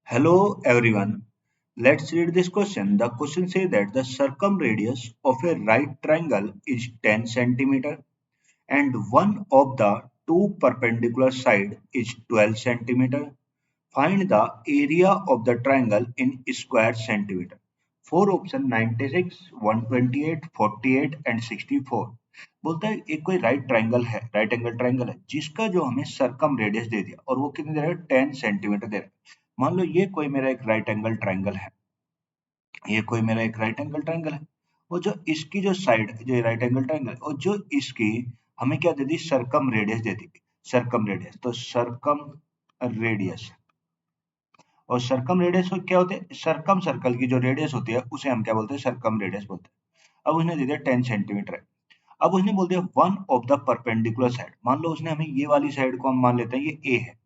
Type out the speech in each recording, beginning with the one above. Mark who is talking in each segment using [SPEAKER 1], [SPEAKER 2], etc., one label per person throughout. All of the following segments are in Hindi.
[SPEAKER 1] Hello everyone. Let's read this question. The question says that the circumradius of a right triangle is 10 centimeter and one of the two perpendicular side is 12 centimeter. Find the area of the triangle in square centimeter. Four option 96, 128, 48 and 64 बोलता है एक कोई राइट ट्राइंगल है, राइट एंगल ट्राइंगल है जिसका जो हमें सरकम रेडियस दे दिया और वो कितने दे रहा है 10 सेंटीमीटर दे रहा है। मान लो ये कोई मेरा एक राइट एंगल ट्राइंगल है, ये कोई मेरा एक राइट एंगल ट्राइंगल है और जो इसकी जो साइड जो राइट एंगल ट्राइंगल और जो इसकी हमें क्या दे दी सरकम रेडियस दे दी। सरकम रेडियस तो सरकम रेडियस और सरकम रेडियस क्या होते हैं, सरकम सर्कल की जो रेडियस होती है उसे हम क्या बोलते हैं, सरकम रेडियस बोलते हैं। अब उसने दे दिया 10 सेंटीमीटर है। अब उसने बोल दिया one of the perpendicular side, मान लो उसने हमें ये वाली साइड को हम मान लेते हैं ये ए है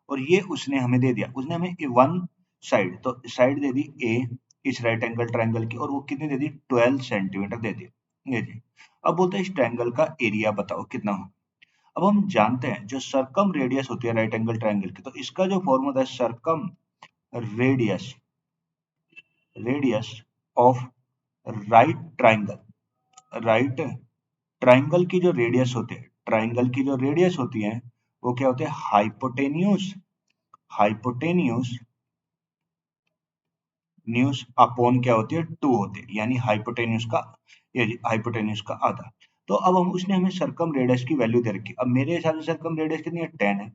[SPEAKER 1] और ये उसने हमें दे दिया, उसने हमें वन साइड तो साइड दे दी ए इस राइट एंगल ट्राइंगल की और वो कितनी दे दी 12 सेंटीमीटर दे दी। ये जी। अब बोलते हैं इस ट्राइंगल का एरिया बताओ कितना हो। अब हम जानते हैं जो सरकम रेडियस होती है राइट एंगल ट्राइंगल की, तो इसका जो फॉर्मूला है circumradius radius of right triangle. Right triangle की जो रेडियस होती है, ट्राइंगल की जो रेडियस होती है वो क्या होते हैं, हाइपोटेन्यूज हाइपोटेन्यूज न्यूज अपॉन क्या होती है 2 होती है, यानी हाइपोटेन्यूज का ये हाइपोटेन्यूज का आधा। तो अब हम उसने हमें सरकम रेडियस की वैल्यू दे रखी। अब मेरे हिसाब से सरकम रेडियस कितनी है 10 है।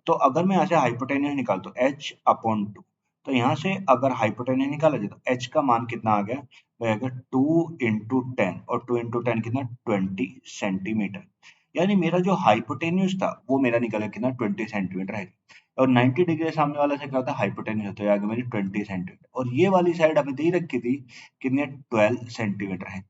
[SPEAKER 1] तो अगर मैं यहाँ से हाइपोटेन्यूज निकाल तो h अपॉन 2, तो यहाँ से अगर हाइपोटेन्यूज निकाला जाए तो h का मान कितना आ गया, वह आएगा 2 इंटू 10 और 2 इंटू 10 कितना 20 सेंटीमीटर। यानी मेरा जो हाइपोटेन्यूज था वो मेरा निकला कितना 20 सेंटीमीटर है और 90 डिग्री सामने वाला से क्या होता है हाइपोटेन्यूज होता है, आगे मेरी 20 सेंटीमीटर और ये वाली साइड हमें दे ही रखी थी कितनी 12 सेंटीमीटर है।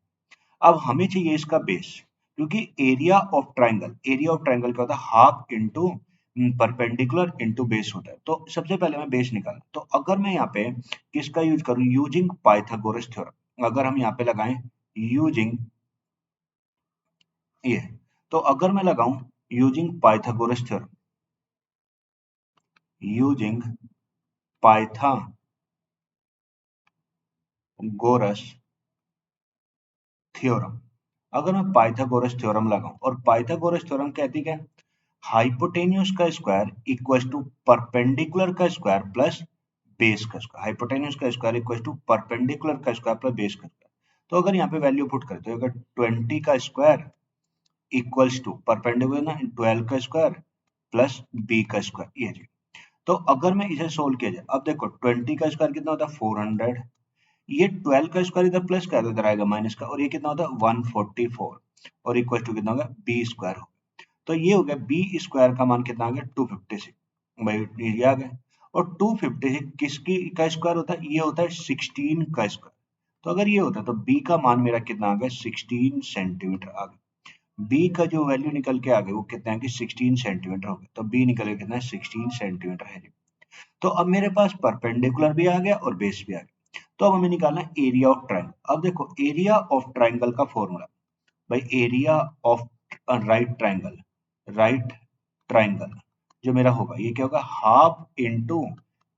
[SPEAKER 1] अब हमें चाहिए इसका बेस, क्योंकि एरिया ऑफ ट्राइंगल क्या होता है half into perpendicular into base होता है। तो सबसे पहले मैं बेस निकालूं, तो अगर मैं यहाँ पे किसका यूज करूं, यूजिंग पाइथागोरस थ्योरम, अगर हम यहाँ पे लगाएं यूजिंग ये, तो अगर मैं लगाऊं using Pythagoras theorem, using Pythagoras theorem, अगर मैं पाइथागोरस थ्योरम लगाऊं और पाइथागोरस थ्योरम कहती क्या, हाइपोटेन्यूज का स्क्वायर इक्वल टू परपेंडिकुलर का स्क्वायर प्लस बेस का स्क्वायर, हाइपोटेन्यूज का स्क्वायर इक्वल टू परपेंडिकुलर का स्क्वायर प्लस बेस का स्क्वायर। तो अगर यहाँ पे वैल्यू पुट करते हो, अगर 20 का स्क्वायर इक्वल्स टू परपेंडिकुलर ना 12 का स्क्वायर प्लस बी का स्क्वायर, ये जी। तो अगर मैं इसे सोल्व किया जाए, अब देखो 20 का स्क्वायर कितना होता है 400, ये 12 का स्क्वायर इधर प्लस का इधर आएगा माइनस का और ये कितना होता है 144 और इक्वल टू कितना होगा बी स्क्वायर हो। तो ये हो गया बी स्क्वायर का मान कितना आ गया 256, भाई ये आ गया। और 256 किसकी का स्क्वायर होता है, ये होता है 16 का स्क्वायर। तो अगर ये होता है तो बी का मान मेरा कितना आ गया 16 सेंटीमीटर आ गया। बी का जो वैल्यू निकल के आ गया वो कितना है कि 16 सेंटीमीटर हो गया। तो बी निकल के कितना है 16 सेंटीमीटर है जी। तो अब मेरे पास परपेंडिकुलर भी आ गया और बेस भी आ गया। तो अब हमें निकालना है एरिया ऑफ ट्राइंगल। अब देखो एरिया ऑफ ट्राइंगल का फॉर्मूला, भाई area of right triangle, right triangle जो मेरा होगा ये क्या होगा हाफ इंटू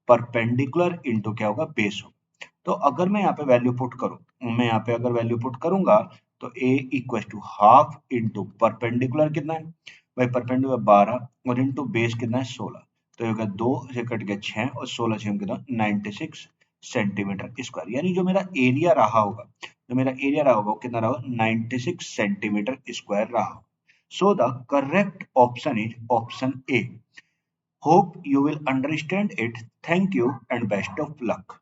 [SPEAKER 1] परपेंडिकुलर इंटू क्या होगा बेस होगा। तो अगर मैं यहाँ पे वैल्यू पुट करूँ, मैं यहाँ पे अगर वैल्यू पुट करूंगा तो a equal to half into perpendicular कितना है, भाई परपेंडिकुलर 12 और इंटू बेस कितना है 16। तो ये होगा 2 से कट गया 6 और 16 से हम कितना 96 सेंटीमीटर स्क्वायर। यानी जो मेरा एरिया रहा होगा, जो मेरा एरिया रहा होगा वो कितना रहा होगा 96 सेंटीमीटर स्क्वायर रहा होगा। So the correct option is option A. Hope you will understand it. Thank you and best of luck.